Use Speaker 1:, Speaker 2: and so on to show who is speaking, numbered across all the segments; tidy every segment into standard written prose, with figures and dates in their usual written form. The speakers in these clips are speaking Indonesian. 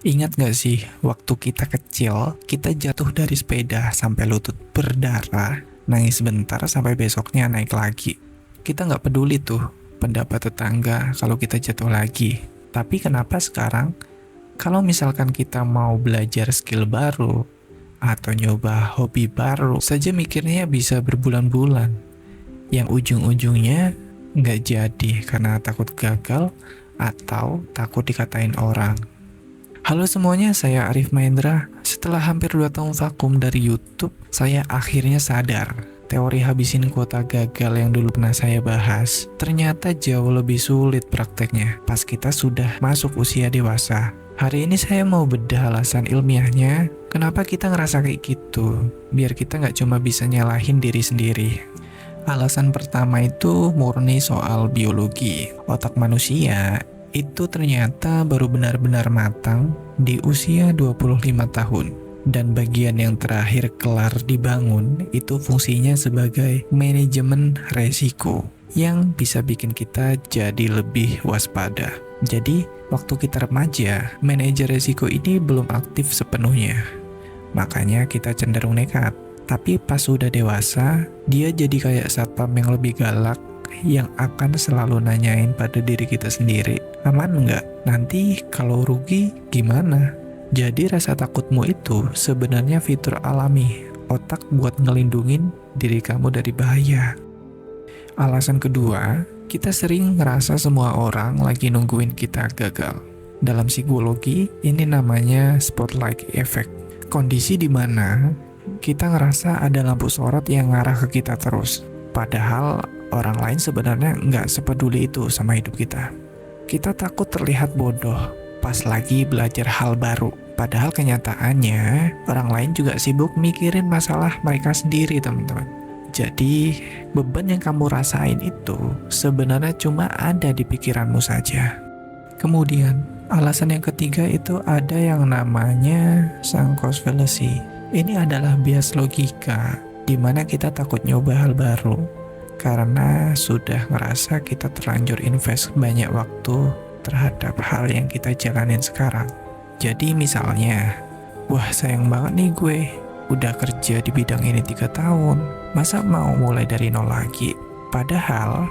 Speaker 1: Ingat gak sih, waktu kita kecil, kita jatuh dari sepeda sampai lutut berdarah, nangis bentar sampai besoknya naik lagi. Kita nggak peduli tuh pendapat tetangga kalau kita jatuh lagi. Tapi kenapa sekarang, kalau misalkan kita mau belajar skill baru, atau nyoba hobi baru, saja mikirnya bisa berbulan-bulan. Yang ujung-ujungnya nggak jadi karena takut gagal, atau takut dikatain orang. Halo semuanya, saya Arif Mahendra. Setelah hampir 2 tahun vakum dari YouTube, saya akhirnya sadar teori habisin kuota gagal yang dulu pernah saya bahas ternyata jauh lebih sulit prakteknya pas kita sudah masuk usia dewasa. Hari ini saya mau bedah alasan ilmiahnya kenapa kita ngerasa kayak gitu, biar kita nggak cuma bisa nyalahin diri sendiri. Alasan pertama itu murni soal biologi. Otak manusia itu ternyata baru benar-benar matang di usia 25 tahun. Dan bagian yang terakhir kelar dibangun itu fungsinya sebagai manajemen resiko yang bisa bikin kita jadi lebih waspada. Jadi, waktu kita remaja, manajer resiko ini belum aktif sepenuhnya. Makanya kita cenderung nekat. Tapi pas sudah dewasa, dia jadi kayak satpam yang lebih galak yang akan selalu nanyain pada diri kita sendiri, aman nggak? Nanti kalau rugi gimana? Jadi rasa takutmu itu sebenarnya fitur alami otak buat ngelindungin diri kamu dari bahaya. Alasan kedua, kita sering ngerasa semua orang lagi nungguin kita gagal. Dalam psikologi, ini namanya spotlight effect. Kondisi di mana kita ngerasa ada lampu sorot yang ngarah ke kita terus. Padahal orang lain sebenarnya nggak sepeduli itu sama hidup kita. Kita takut terlihat bodoh pas lagi belajar hal baru. Padahal kenyataannya orang lain juga sibuk mikirin masalah mereka sendiri, teman-teman. Jadi beban yang kamu rasain itu sebenarnya cuma ada di pikiranmu saja. Kemudian alasan yang ketiga itu ada yang namanya sunk cost fallacy. Ini adalah bias logika di mana kita takut nyoba hal baru karena sudah ngerasa kita terlanjur invest banyak waktu terhadap hal yang kita jalanin sekarang. Jadi misalnya, wah sayang banget nih gue udah kerja di bidang ini 3 tahun, masa mau mulai dari nol lagi? Padahal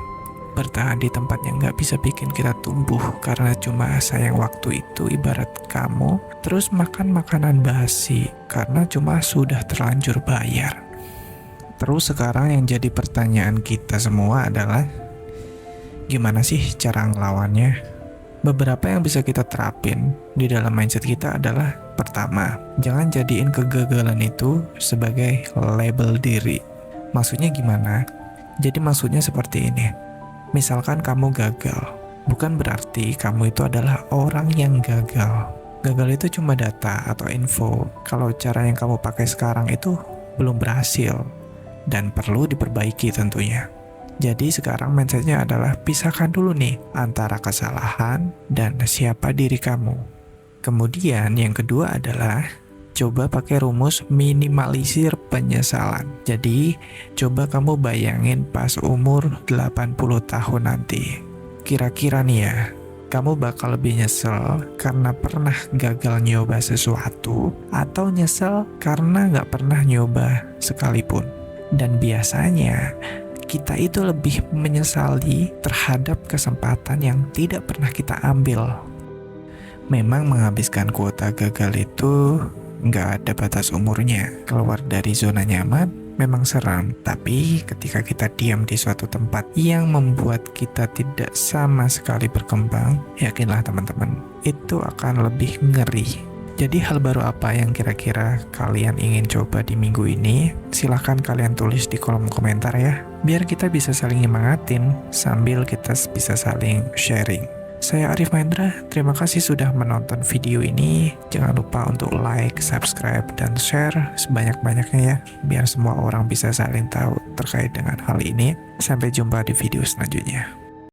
Speaker 1: bertahan di tempat yang gak bisa bikin kita tumbuh karena cuma sayang waktu itu ibarat kamu terus makan makanan basi karena cuma sudah terlanjur bayar. Terus sekarang yang jadi pertanyaan kita semua adalah gimana sih cara ngelawannya? Beberapa yang bisa kita terapin di dalam mindset kita adalah pertama, jangan jadiin kegagalan itu sebagai label diri. Maksudnya gimana? Jadi maksudnya seperti ini. Misalkan kamu gagal, bukan berarti kamu itu adalah orang yang gagal. Gagal itu cuma data atau info kalau cara yang kamu pakai sekarang itu belum berhasil dan perlu diperbaiki tentunya. Jadi sekarang mindsetnya adalah pisahkan dulu nih antara kesalahan dan siapa diri kamu. Kemudian yang kedua adalah coba pakai rumus minimalisir penyesalan. Jadi, coba kamu bayangin pas umur 80 tahun nanti. Kira-kira nih ya, kamu bakal lebih nyesel karena pernah gagal nyoba sesuatu atau nyesel karena nggak pernah nyoba sekalipun. Dan biasanya, kita itu lebih menyesali terhadap kesempatan yang tidak pernah kita ambil. Memang menghabiskan kuota gagal itu nggak ada batas umurnya. Keluar dari zona nyaman memang seram, tapi ketika kita diam di suatu tempat yang membuat kita tidak sama sekali berkembang, yakinlah teman-teman, itu akan lebih ngeri. Jadi hal baru apa yang kira-kira kalian ingin coba di minggu ini? Silahkan kalian tulis di kolom komentar ya, biar kita bisa saling nyemangatin sambil kita bisa saling sharing. Saya Arif Mahendra, terima kasih sudah menonton video ini. Jangan lupa untuk like, subscribe, dan share sebanyak-banyaknya ya, biar semua orang bisa saling tahu terkait dengan hal ini. Sampai jumpa di video selanjutnya.